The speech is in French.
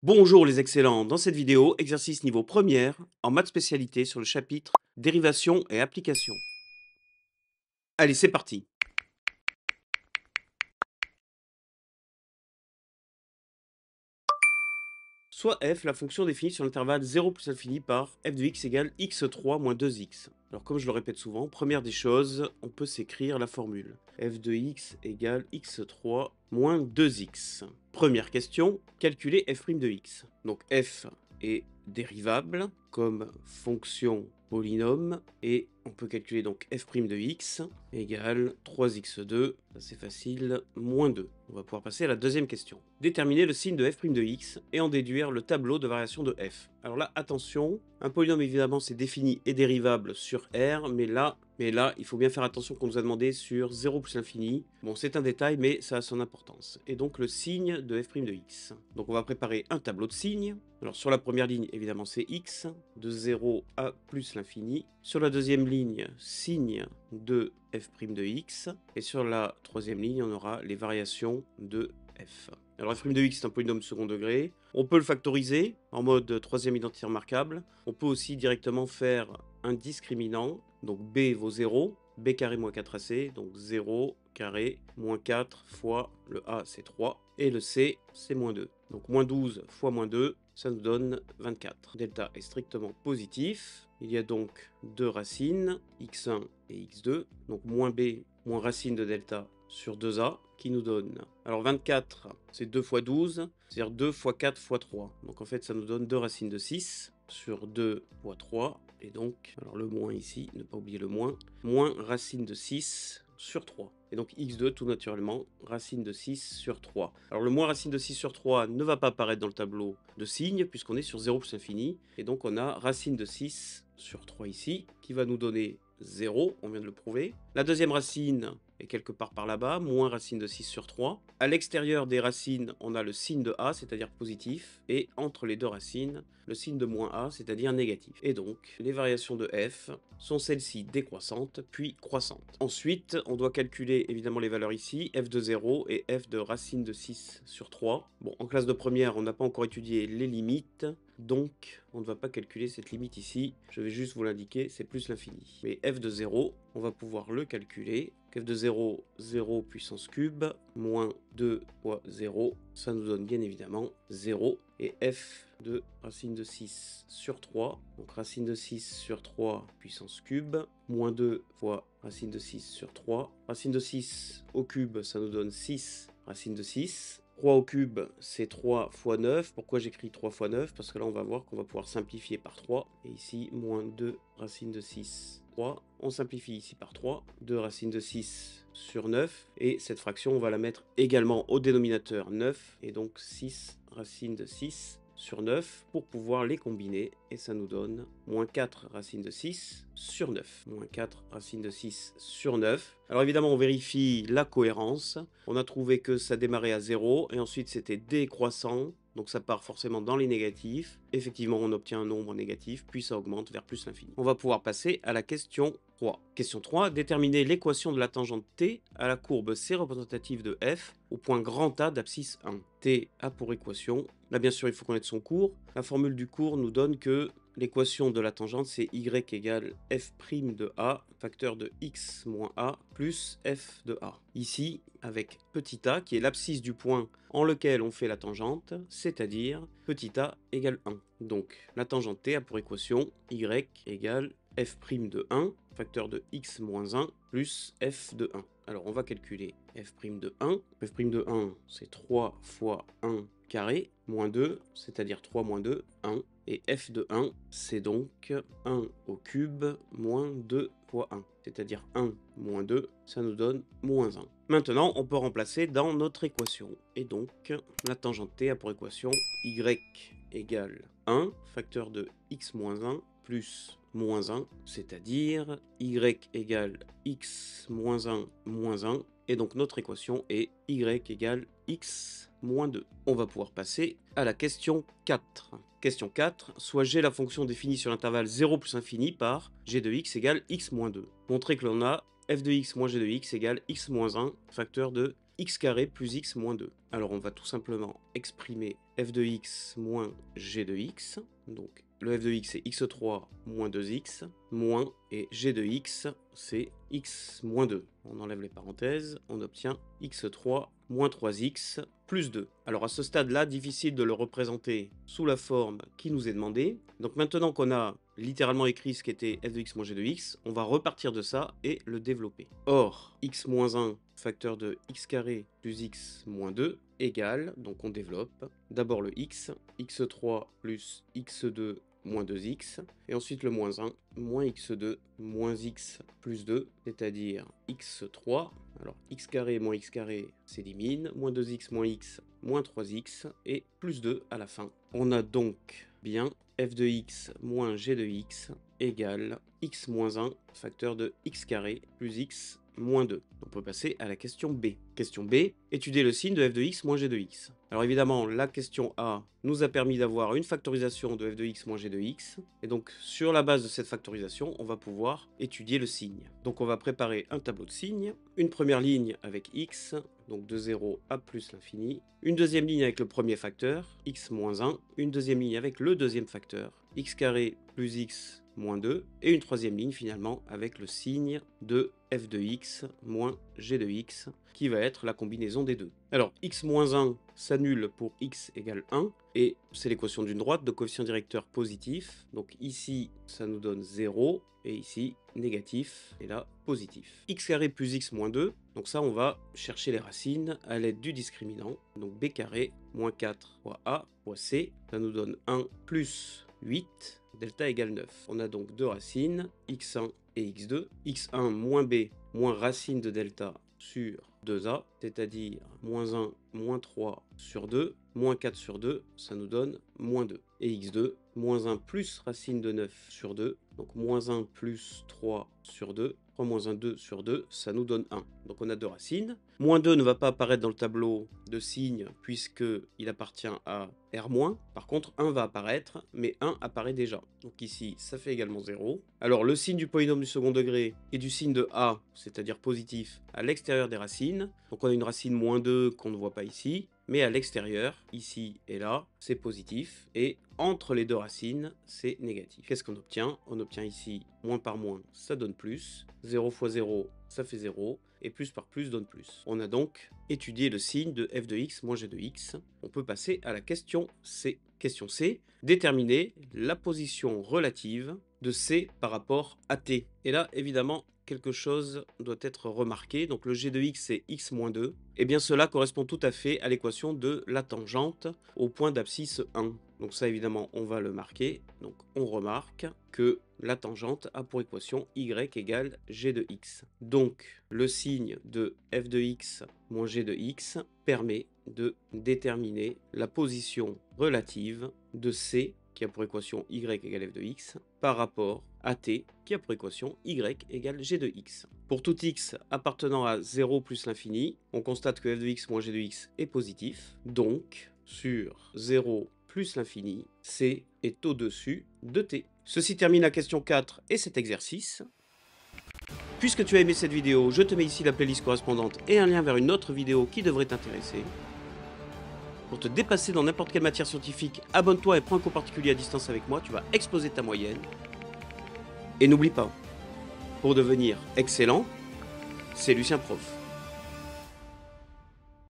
Bonjour les excellents, dans cette vidéo, exercice niveau première en maths spécialité sur le chapitre dérivation et application. Allez, c'est parti. Soit f, la fonction définie sur l'intervalle 0 plus infini par f de x égale x3 moins 2x. Alors comme je le répète souvent, première des choses, on peut s'écrire la formule. F de x égale x3 moins 2x. Première question, calculer f' de x. Donc f est dérivable comme fonction polynôme et on peut calculer donc f' de x égale 3x2, ça c'est facile, moins 2. On va pouvoir passer à la deuxième question. Déterminer le signe de f' de x et en déduire le tableau de variation de f. Alors là, attention, un polynôme évidemment c'est défini et dérivable sur R, mais là, il faut bien faire attention qu'on nous a demandé sur 0 plus l'infini. Bon, c'est un détail, mais ça a son importance. Et donc le signe de f' de x. Donc on va préparer un tableau de signes. Alors sur la première ligne, évidemment, c'est x, de 0 à plus l'infini. Sur la deuxième ligne, signe de f' de x. Et sur la troisième ligne, on aura les variations de f. Alors f' de x est un polynôme second degré. On peut le factoriser en mode troisième identité remarquable. On peut aussi directement faire un discriminant. Donc b vaut 0, b carré moins 4ac, donc 0 carré moins 4 fois le a c'est 3 et le c c'est moins 2. Donc moins 12 fois moins 2, ça nous donne 24. Delta est strictement positif. Il y a donc deux racines, x1 et x2, donc moins b moins racine de delta sur 2a, qui nous donne, alors 24, c'est 2 fois 12, c'est-à-dire 2 fois 4 fois 3. Donc en fait, ça nous donne 2 racines de 6 sur 2 fois 3, et donc, alors le moins ici, ne pas oublier le moins racine de 6 sur 3. Et donc x2, tout naturellement, racine de 6 sur 3. Alors le moins racine de 6 sur 3 ne va pas apparaître dans le tableau de signes, puisqu'on est sur 0 plus infini. Et donc on a racine de 6 sur 3 ici, qui va nous donner 0, on vient de le prouver. La deuxième racine est quelque part par là-bas, moins racine de 6 sur 3. À l'extérieur des racines, on a le signe de a, c'est-à-dire positif, et entre les deux racines, le signe de moins a, c'est-à-dire négatif. Et donc, les variations de f sont celles-ci décroissantes, puis croissantes. Ensuite, on doit calculer évidemment les valeurs ici, f de 0 et f de racine de 6 sur 3. Bon, en classe de première, on n'a pas encore étudié les limites, donc on ne va pas calculer cette limite ici, je vais juste vous l'indiquer, c'est plus l'infini. Mais f de 0, on va pouvoir le calculer. F de 0, 0 puissance cube, moins 2 fois 0, ça nous donne bien évidemment 0. Et f de racine de 6 sur 3, donc racine de 6 sur 3 puissance cube, moins 2 fois racine de 6 sur 3. Racine de 6 au cube, ça nous donne 6 racine de 6. 3 au cube, c'est 3 fois 9. Pourquoi j'écris 3 fois 9? Parce que là, on va voir qu'on va pouvoir simplifier par 3. Et ici, moins 2 racine de 6, 3. On simplifie ici par 3. 2 racine de 6 sur 9. Et cette fraction, on va la mettre également au dénominateur 9. Et donc 6 racine de 6 sur 9 pour pouvoir les combiner. Et ça nous donne moins 4 racine de 6 sur 9. Moins 4 racine de 6 sur 9. Alors évidemment, on vérifie la cohérence. On a trouvé que ça démarrait à 0 et ensuite c'était décroissant. Donc ça part forcément dans les négatifs. Effectivement, on obtient un nombre négatif, puis ça augmente vers plus l'infini. On va pouvoir passer à la question 3. Question 3, déterminer l'équation de la tangente t à la courbe C représentative de f au point grand A d'abscisse 1. T a pour équation, là bien sûr il faut connaître son cours. La formule du cours nous donne que l'équation de la tangente, c'est y égale f' de a, facteur de x moins a, plus f de a. Ici, avec petit a, qui est l'abscisse du point en lequel on fait la tangente, c'est-à-dire petit a égale 1. Donc, la tangente t a pour équation y égale f' de 1, facteur de x moins 1, plus f de 1. Alors, on va calculer f' de 1. f' de 1, c'est 3 fois 1 carré, moins 2, c'est-à-dire 3 moins 2, 1. Et f de 1, c'est donc 1 au cube moins 2 fois 1. C'est-à-dire 1 moins 2, ça nous donne moins 1. Maintenant, on peut remplacer dans notre équation. Et donc, la tangente t a pour équation y égale 1, facteur de x moins 1, plus moins 1, c'est-à-dire y égale x moins 1 moins 1. Et donc notre équation est y égale x moins 2. On va pouvoir passer à la question 4. Question 4, soit g la fonction définie sur l'intervalle 0 plus infini par g de x égale x moins 2. Montrer que l'on a f de x moins g de x égale x moins 1, facteur de x carré plus x moins 2. Alors on va tout simplement exprimer f de x moins g de x. Donc le f de x c'est x3 moins 2x, moins, et g de x c'est x moins 2. On enlève les parenthèses, on obtient x3 moins 3x plus 2. Alors à ce stade-là, difficile de le représenter sous la forme qui nous est demandée. Donc maintenant qu'on a littéralement écrit ce qu'était f de x moins g de x, on va repartir de ça et le développer. Or, x moins 1 facteur de x carré plus x moins 2 égale, donc on développe, d'abord le x, x3 plus x2 moins 2x, et ensuite le moins 1, moins x2 moins x plus 2, c'est-à-dire x3, alors x carré moins x carré s'élimine, moins 2x moins x moins 3x, et plus 2 à la fin. On a donc bien f de x moins g de x égale x moins 1 facteur de x carré plus x moins 2. On peut passer à la question B. Question B, étudier le signe de f de x moins g de x. Alors évidemment, la question A nous a permis d'avoir une factorisation de f de x moins g de x. Et donc, sur la base de cette factorisation, on va pouvoir étudier le signe. Donc on va préparer un tableau de signes. Une première ligne avec x, donc de 0 à plus l'infini. Une deuxième ligne avec le premier facteur, x moins 1. Une deuxième ligne avec le deuxième facteur, x carré plus x moins 2, et une troisième ligne finalement avec le signe de f de x moins g de x, qui va être la combinaison des deux. Alors x moins 1 s'annule pour x égale 1, et c'est l'équation d'une droite de coefficient directeur positif. Donc ici ça nous donne 0, et ici négatif, et là positif. X carré plus x moins 2, donc ça on va chercher les racines à l'aide du discriminant. Donc b carré moins 4 fois a fois c, ça nous donne 1 plus 8, delta égale 9. On a donc deux racines, x1 et x2. x1 moins b moins racine de delta sur 2a, c'est-à-dire moins 1 moins 3 sur 2, moins 4 sur 2, ça nous donne moins 2. Et x2, moins 1 plus racine de 9 sur 2, donc moins 1 plus 3 sur 2, 3 moins 1, 2 sur 2, ça nous donne 1. Donc on a deux racines. Moins 2 ne va pas apparaître dans le tableau de signes puisqu'il appartient à R-. Par contre, 1 va apparaître, mais 1 apparaît déjà. Donc ici, ça fait également 0. Alors le signe du polynôme du second degré et du signe de A, c'est-à-dire positif, à l'extérieur des racines. Donc on a une racine moins 2 qu'on ne voit pas ici, mais à l'extérieur, ici et là, c'est positif. Et entre les deux racines, c'est négatif. Qu'est-ce qu'on obtient? On obtient ici moins par moins, ça donne plus. 0 fois 0, ça fait 0. Et plus par plus donne plus. On a donc étudié le signe de f de x moins g de x. On peut passer à la question C. Question C, déterminer la position relative de C par rapport à t. Et là, évidemment, quelque chose doit être remarqué. Donc le g de x, c'est x moins 2. Et bien cela correspond tout à fait à l'équation de la tangente au point d'abscisse 1. Donc ça, évidemment, on va le marquer. Donc on remarque que la tangente a pour équation y égale g de x. Donc le signe de f de x moins g de x permet de déterminer la position relative de c, qui a pour équation y égale f de x, par rapport à t, qui a pour équation y égale g de x. Pour tout x appartenant à 0 plus l'infini, on constate que f de x moins g de x est positif. Donc, sur 0 plus l'infini, c est au-dessus de t. Ceci termine la question 4 et cet exercice. Puisque tu as aimé cette vidéo, je te mets ici la playlist correspondante et un lien vers une autre vidéo qui devrait t'intéresser. Pour te dépasser dans n'importe quelle matière scientifique, abonne-toi et prends un cours particulier à distance avec moi, tu vas exploser ta moyenne. Et n'oublie pas, pour devenir excellent, c'est Lucien Prof.